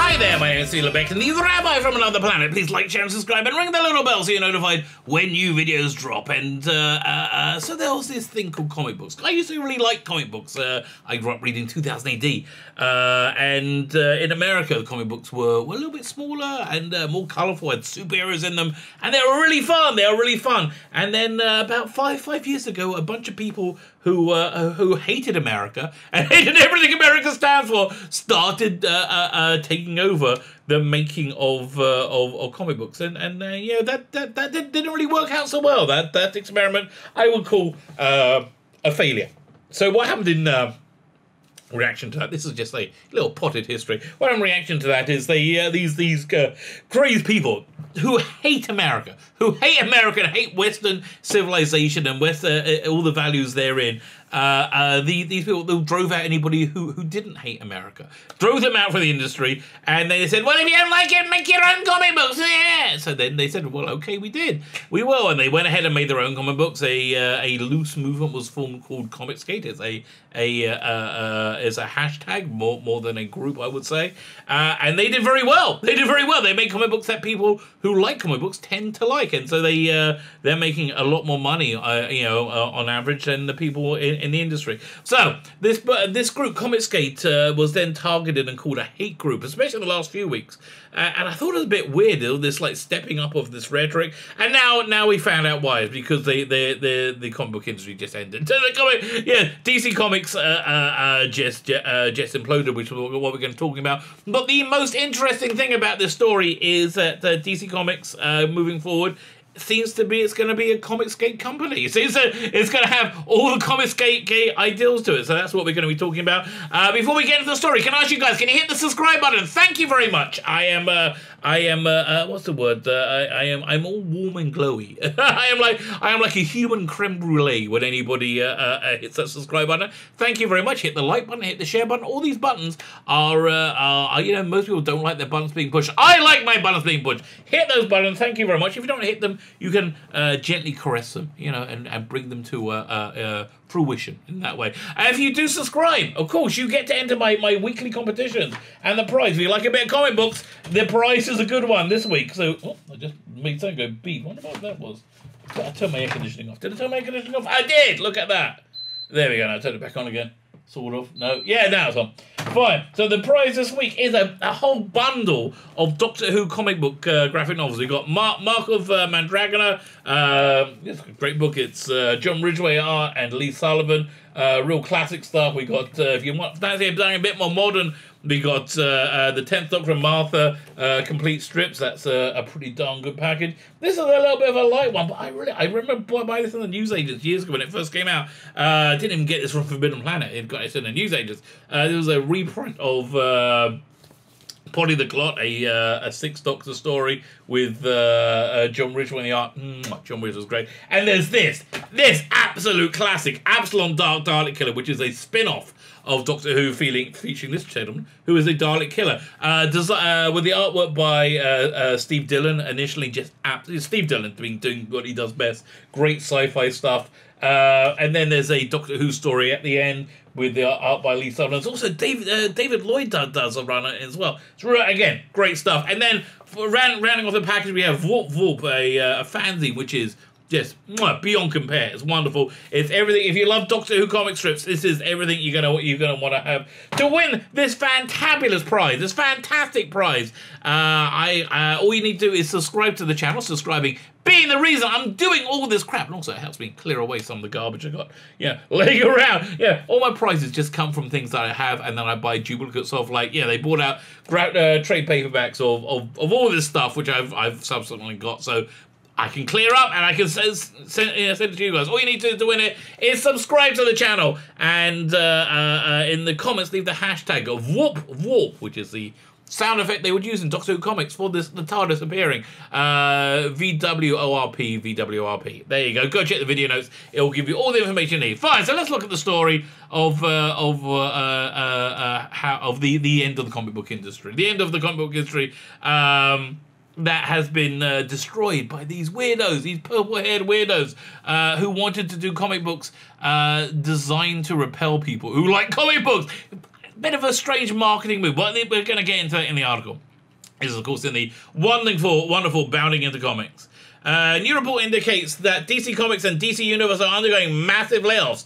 Hi there, my name is Beck and the Rabbi from another planet. Please like, share and subscribe and ring the little bell so you're notified when new videos drop. And so there was this thing called comic books. I used to really like comic books. I grew up reading 2000 AD. And in America, the comic books were a little bit smaller and more colourful, had superheroes in them. And they were really fun. And then about five years ago, a bunch of people who hated America and hated everything America stands for started taking over the making of comic books, and yeah, that didn't really work out so well. That experiment I would call a failure. So what happened in reaction to that? This is just a little potted history. What in reaction to that is these crazy people who hate America, and hate Western civilization and all the values therein. These people, they drove out anybody who didn't hate America, drove them out for the industry, and they said, well, if you don't like it, make your own comic books. Yeah. So then they said, well, okay, we will, and they went ahead and made their own comic books. A loose movement was formed called Comic Skate. It's a hashtag more than a group, I would say, and they did very well. They make comic books that people who like comic books tend to like, and so they're making a lot more money, on average than the people in the industry. So this group, Comic Skate, was then targeted and called a hate group, especially in the last few weeks. And I thought it was a bit weird, this like stepping up of this rhetoric. And now we found out why. It's because the comic book industry just ended. DC Comics just imploded, which is what we're going to be talking about. But the most interesting thing about this story is that DC Comics, moving forward, seems to be it's going to be a Comic Skate company. It's going to have all the Comic Skate ideals to it. So that's what we're going to be talking about. Before we get into the story, can I ask you guys, can you hit the subscribe button? Thank you very much. I am what's the word? I'm all warm and glowy. I am like a human creme brulee when anybody hits that subscribe button. Thank you very much. Hit the like button, hit the share button. All these buttons are most people don't like their buttons being pushed. I like my buttons being pushed. Hit those buttons. Thank you very much. If you don't hit them, you can gently caress them, and bring them to fruition in that way. And if you do subscribe, of course, you get to enter my weekly competitions. And the prize, if you like a bit of comic books, the prize is a good one this week. So, I just made something go beep. I wonder what that was. I turned my air conditioning off. Did I turn my air conditioning off? I did! Look at that. There we go. Now I turn it back on again. Sort of. No. Yeah, now it's on. Fine. So the prize this week is a whole bundle of Doctor Who comic book graphic novels. We've got Mark of Mandrogona. It's a great book. It's John Ridgway art and Lee Sullivan. Real classic stuff. We got, if you want fancy something a bit more modern, we got the 10th Doctor and Martha complete strips. That's a pretty darn good package. This is a little bit of a light one, but I remember buying this in the newsagents years ago when it first came out. I didn't even get this from Forbidden Planet. It got it in the newsagents. There was a reprint of Polly the Glot, a 6 Doctor story with John Ridgway in the art. John Ridgway was great. And there's this absolute classic, Abslom Daakdalek Killer, which is a spin-off of Doctor Who, featuring this gentleman, who is a Dalek killer. With the artwork by Steve Dillon, initially Steve Dillon doing what he does best, great sci-fi stuff. And then there's a Doctor Who story at the end with the art by Lee Sullivan. There's also David Lloyd does a run on it as well. So again, great stuff. And then rounding off the package, we have Vworp Vworp, a fanzine, which is just beyond compare. It's wonderful. It's everything. If you love Doctor Who comic strips, this is everything you're gonna want to have to win this fantabulous prize, this fantastic prize. All you need to do is subscribe to the channel. Subscribing being the reason I'm doing all this crap, and also it helps me clear away some of the garbage I got laying around. All my prizes just come from things that I have, and then I buy duplicates of. They bought out trade paperbacks of all this stuff, which I've subsequently got. So I can clear up and I can send it to you guys. All you need to do to win it is subscribe to the channel and in the comments leave the hashtag of Vworp Vworp, which is the sound effect they would use in Doctor Who comics for the TARDIS appearing. VWORP, VWORP. There you go. Go check the video notes. It will give you all the information you need. Fine. So let's look at the story of the end of the comic book industry. The end of the comic book industry. That has been destroyed by these weirdos, these purple-haired weirdos who wanted to do comic books designed to repel people who like comic books. bit of a strange marketing move, but we're going to get into it in the article. This is, of course, in the wonderful Bounding into Comics. New report indicates that DC Comics and DC Universe are undergoing massive layoffs.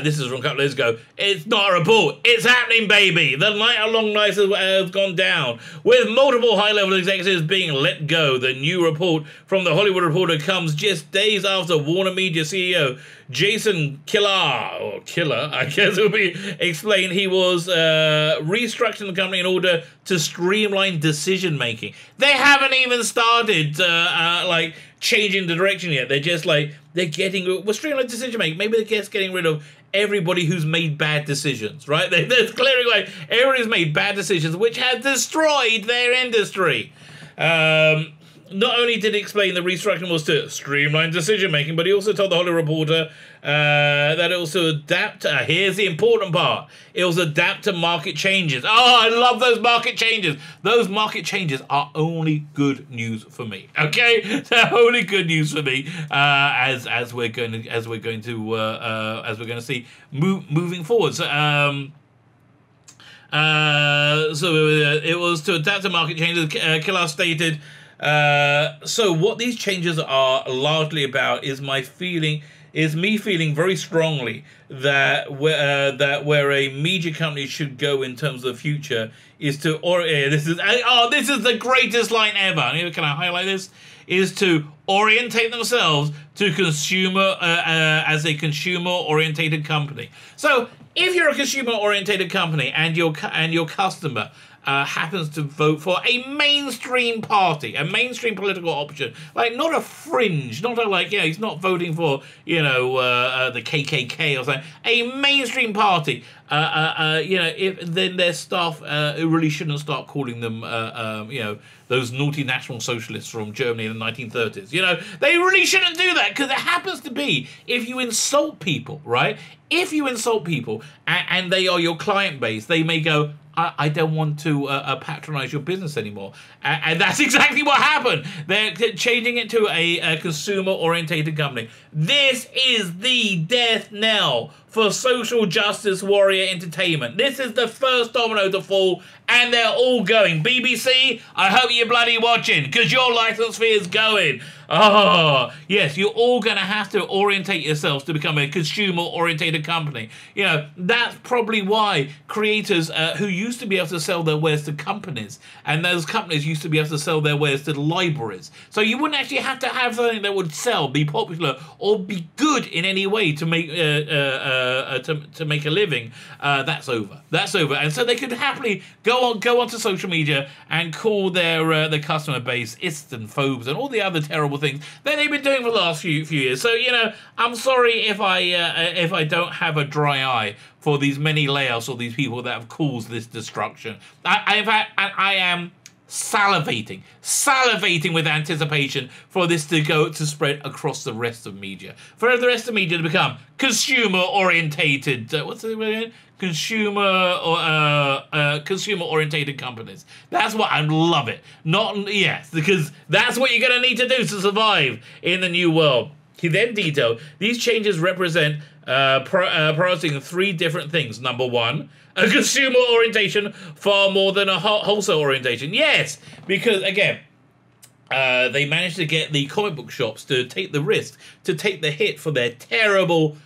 This is from a couple of days ago. It's not a report. It's happening, baby. The long night has gone down, with multiple high-level executives being let go. The new report from The Hollywood Reporter comes just days after Warner Media CEO Jason Killer, I guess it will be explained, he was restructuring the company in order to streamline decision-making. They haven't even started, like, changing the direction yet. They're just like, we're streamlining decision-making. Maybe they're just getting rid of everybody who's made bad decisions, right? They're clearing like everybody's made bad decisions, which has destroyed their industry. Not only did he explain the restructuring was to streamline decision-making, but he also told the Hollywood Reporter that it was to adapt. Here's the important part. It was adapt to market changes. Oh, I love those market changes. Those market changes are only good news for me. Okay, they're only good news for me as we're going to see moving forward. So, it was to adapt to market changes. Killer stated. So what these changes are largely about is me feeling very strongly that where a media company should go in terms of the future is to, this is the greatest line ever. Can I highlight this? Is to orientate themselves to consumer as a consumer-orientated company. So if you're a consumer-orientated company and your customer happens to vote for a mainstream party, a mainstream political option, like not a fringe, not a he's not voting for the KKK or something, a mainstream party. Then their staff really shouldn't start calling them those naughty National Socialists from Germany in the 1930s. They really shouldn't do that, because it happens to be, if you insult people, right? If you insult people and they are your client base, they may go, I don't want to patronize your business anymore. And that's exactly what happened. They're changing it to a consumer-orientated company. This is the death knell for social justice warrior entertainment. This is the first domino to fall, and they're all going. BBC, I hope you're bloody watching, because your license fee is going. Oh, yes, you're all going to have to orientate yourselves to become a consumer-orientated company. That's probably why creators who used to be able to sell their wares to companies, and those companies used to be able to sell their wares to the libraries. So you wouldn't actually have to have something that would sell, be popular, or be good in any way to make a living. That's over. That's over. And so they could happily go onto social media and call their customer base Istanphobes and all the other terrible things that they've been doing for the last few years. So I'm sorry if I don't have a dry eye for these many layoffs or these people that have caused this destruction. I am salivating with anticipation for this to spread across the rest of media, for the rest of media to become consumer-orientated. What's the word again? Consumer-orientated companies. That's what I love it. Because that's what you're going to need to do to survive in the new world. He then detailed these changes represent prioritizing three different things. Number one, a consumer orientation far more than a wholesale orientation. Yes, because again, they managed to get the comic book shops to take the risk, to take the hit for their terrible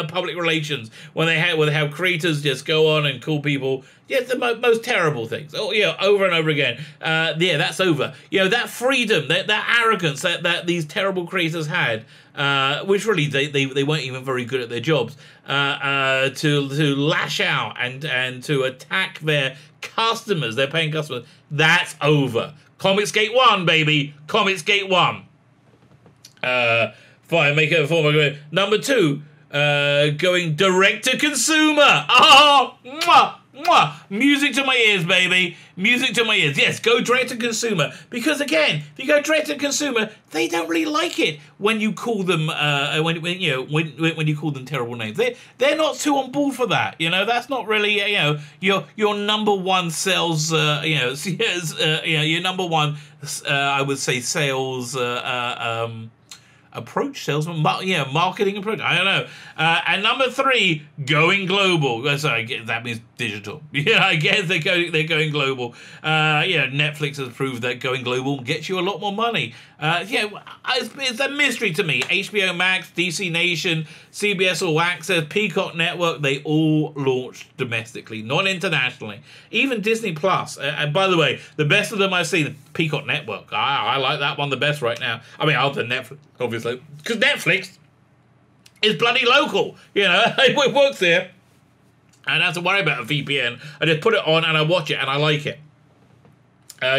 public relations when they have creators just go on and call people the most terrible things. Over and over again. That's over. That freedom, that arrogance that these terrible creators had, which really they weren't even very good at their jobs, to lash out and to attack their customers, their paying customers. That's over. Comicsgate 1, baby. Comicsgate 1. Fine, make it a form of number 2, going direct to consumer. Oh, mwah, mwah. Music to my ears, baby. Music to my ears. Yes, go direct to consumer. Because again, if you go direct to consumer, they don't really like it when you call them when you call them terrible names. They're not too on board for that. That's not really your number one sales. Your number one I would say sales. approach, salesman, marketing approach. I don't know. And number 3, going global. Sorry, that means digital. Yeah, I guess they're going global. Netflix has proved that going global gets you a lot more money. It's a mystery to me. HBO Max, DC Nation, CBS All Access, Peacock Network, they all launched domestically, not internationally. Even Disney Plus. And by the way, the best of them I've seen, Peacock Network. I like that one the best right now. I mean, other than Netflix, obviously. Because Netflix is bloody local. You know, it works here. I don't have to worry about a VPN. I just put it on and I watch it and I like it.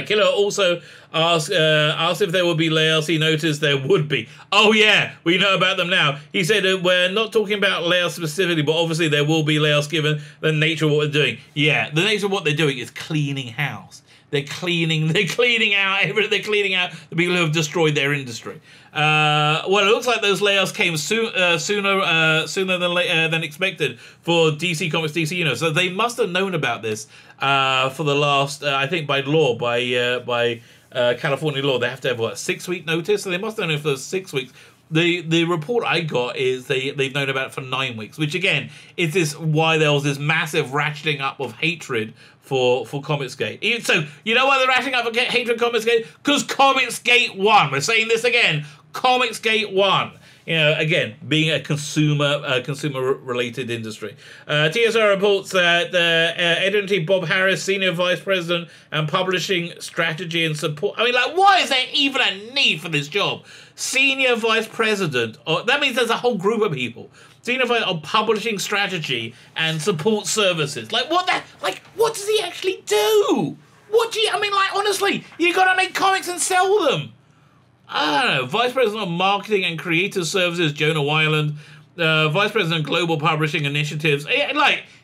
Killer also asked if there would be layoffs. He noticed there would be. Oh yeah, we know about them now. He said we're not talking about layoffs specifically, but obviously there will be layoffs given the nature of what they're doing. Yeah, the nature of what they're doing is cleaning house. They're cleaning out the people who have destroyed their industry. It looks like those layoffs came sooner than expected for DC Comics, DC Universe. So they must have known about this for the last, I think by law, by California law, they have to have, 6-week notice? So they must have known for 6 weeks. The report I got is they've known about it for 9 weeks, which again is why there was this massive ratcheting up of hatred for Comicsgate. So you know why they're ratcheting up for hatred for Comicsgate? Because Comicsgate won. We're saying this again. Comicsgate won. You know, again, being a consumer-related industry. TSR reports that editor Bob Harris, Senior Vice President and Publishing Strategy and Support. I mean, like, why is there even a need for this job? Senior Vice President. That means there's a whole group of people. Senior Vice of Publishing Strategy and Support Services. Like, what does he actually do? Honestly, you gotta make comics and sell them. I don't know. Vice President of Marketing and Creative Services, Jonah Weiland. Vice President of Global Publishing Initiatives.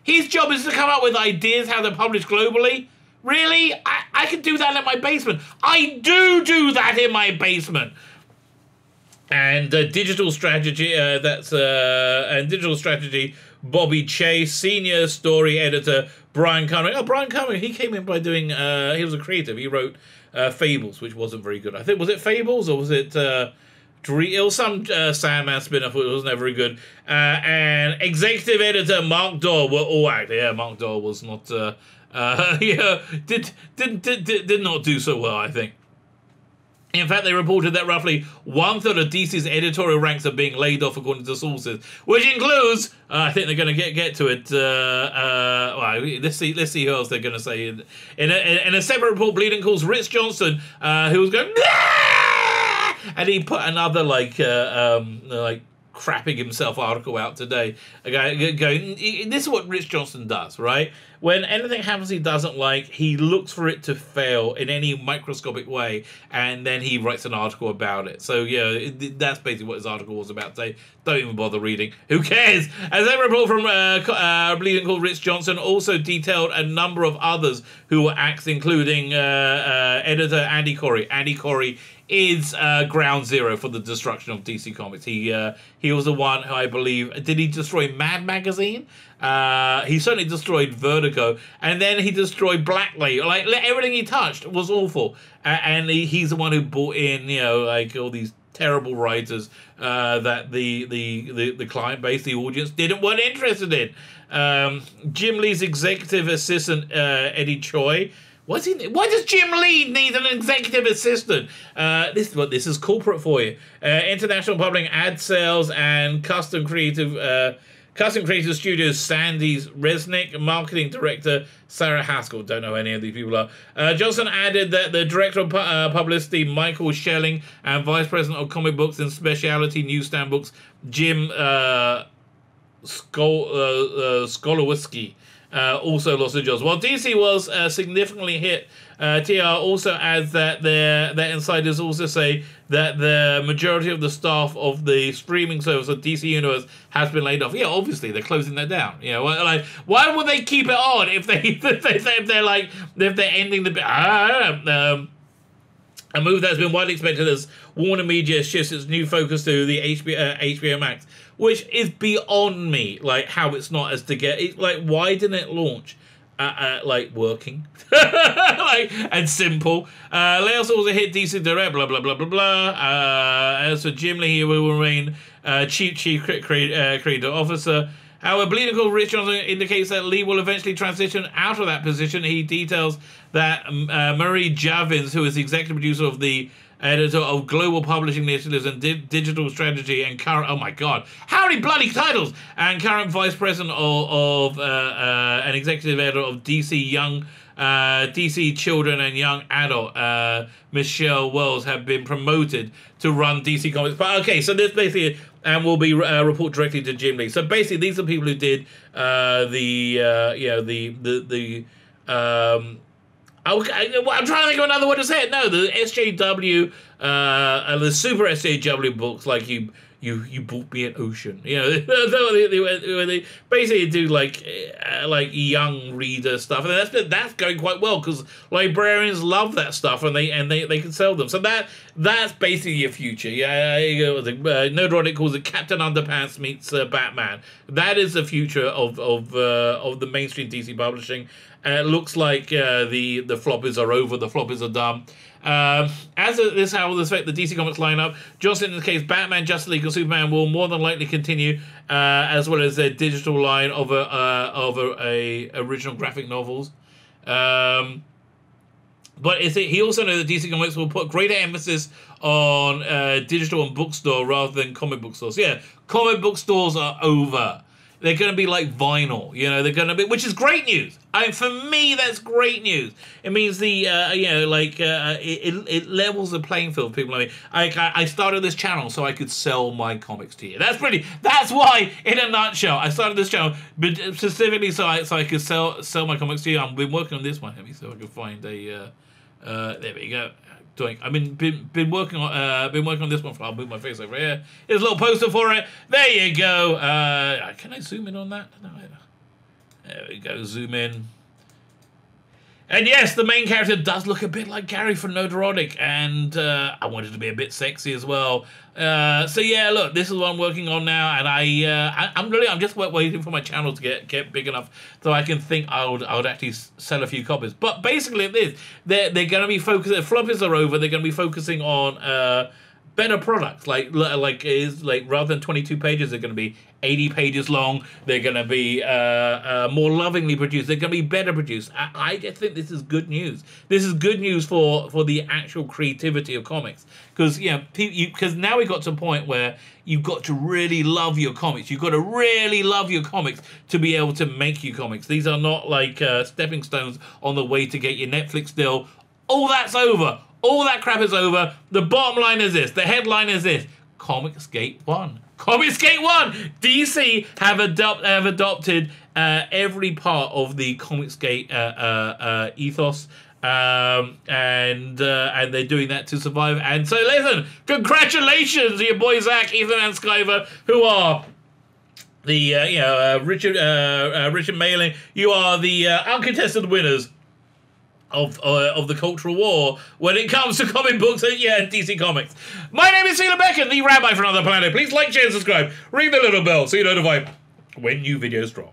His job is to come up with ideas how to publish globally. Really? I can do that in my basement. I do that in my basement. And digital strategy, digital strategy, Bobby Chase, Senior Story Editor, Brian Cumming. Oh, Brian Cumming, he came in by doing, he was a creative. He wrote Fables, which wasn't very good. I think, was it Fables or was it it was some Sandman spin-off, it wasn't very good. And Executive Editor Mark Doyle were all out. Yeah, Mark Doyle was not, did not do so well, I think. In fact, they reported that roughly 1/3 of DC's editorial ranks are being laid off, according to sources, which includes, I think they're going to get to it. Let's see who else they're going to say. In a separate report, Bleeding calls Rich Johnston, who was going, "Ah!" and he put another crapping himself article out today, going, this is what Rich Johnston does, right? When anything happens he doesn't like, he looks for it to fail in any microscopic way, and then he writes an article about it. So, yeah, that's basically what his article was about today. Don't even bother reading. Who cares? As a report from Bleeding called Rich Johnson also detailed a number of others who were axed, including editor Andy Corey. Andy Corey is ground zero for the destruction of DC Comics. He was the one who, I believe, did he destroy Mad Magazine? He certainly destroyed Vertigo, and then he destroyed Blackley. Like, everything he touched was awful, and he's the one who brought in, all these terrible writers that the client base, the audience, weren't interested in. Jim Lee's executive assistant, Eddie Choi. Why does Jim Lee need an executive assistant? This is corporate for you. International Publishing, ad sales, and custom creative studios, Sandy Resnick, marketing director Sarah Haskell. Don't know who any of these people are. Johnson added that the director of publicity, Michael Schelling, and vice president of comic books and specialty newsstand books, Jim Skolowiski, also lost their jobs. While DC was significantly hit, TR also adds that their insiders also say that the majority of the staff of the streaming service of DC Universe has been laid off. Yeah, obviously they're closing that down. Why would they keep it on if they're ending the? I don't know. A move that's been widely expected as Warner Media shifts its new focus to the HBO Max, which is beyond me. Like, how it's not as to get. Why didn't it launch like working, like and simple. Layoffs also hit DC Direct. Blah blah blah blah blah. As for Jim Lee, he will remain chief creative officer. However, Bleeding Cool Rich Johnson indicates that Lee will eventually transition out of that position. He details that Marie Javins, who is the executive producer of the editor of Global Publishing Initiatives and Digital Strategy and current, oh my god, how many bloody titles, and current vice president of an executive editor of DC Children and Young Adult, Michelle Wells, have been promoted to run DC Comics. But okay, so this basically, and will be report directly to Jim Lee. So basically, these are people who did I'm trying to think of another word to say it. No, the SJW, the Super SJW books, like you bought me an ocean. You know, they basically do like young reader stuff, and that's going quite well because librarians love that stuff, and they can sell them. So that's basically your future. Yeah, Nerdrotic calls it Captain Underpants meets Batman. That is the future of the mainstream DC publishing. It looks like the floppies are over. The floppies are done. As this how will affect the DC Comics lineup, Johnson indicates Batman, Justice League, and Superman will more than likely continue, as well as their digital line of original graphic novels. But he also knows that DC Comics will put greater emphasis on digital and bookstore rather than comic book stores. Yeah, comic book stores are over. They're going to be like vinyl, you know. They're going to be, which is great news. For me, that's great news. It means it levels the playing field for people like me. I started this channel so I could sell my comics to you. That's why, in a nutshell, I started this channel, but specifically so I could sell my comics to you. I've been working on this one. Let me see if I can find a. There we go. I've been working on this one. I'll move my face over here. There's a little poster for it. There you go. Can I zoom in on that? No, there we go. Zoom in. And yes, the main character does look a bit like Gary from Nerdrotic, and I wanted to be a bit sexy as well. So yeah, look, this is what I'm working on now, and I'm just waiting for my channel to get big enough so I can think I would actually sell a few copies. But basically, they're going to be focusing. The floppies are over. They're going to be focusing on better products, like rather than 22 pages, they're going to be 80 pages long. They're going to be more lovingly produced. They're going to be better produced. I just think this is good news. This is good news for the actual creativity of comics, because because now we got to a point where you've got to really love your comics. You've got to really love your comics to be able to make your comics. These are not like stepping stones on the way to get your Netflix deal. All that's over. All that crap is over. The bottom line is this. The headline is this. Comicsgate 1. Comicsgate 1! DC have adopted every part of the Comicsgate ethos. And they're doing that to survive. And so, listen, congratulations to your boy Zach, Ethan, and Skyver, who are the, Richard Mailing. You are the uncontested winners of the cultural war when it comes to comic books and DC Comics. My name is Sheila Beckett, the Rabbi from Another Planet. Please like, share, and subscribe. Ring the little bell so you're notified when new videos drop.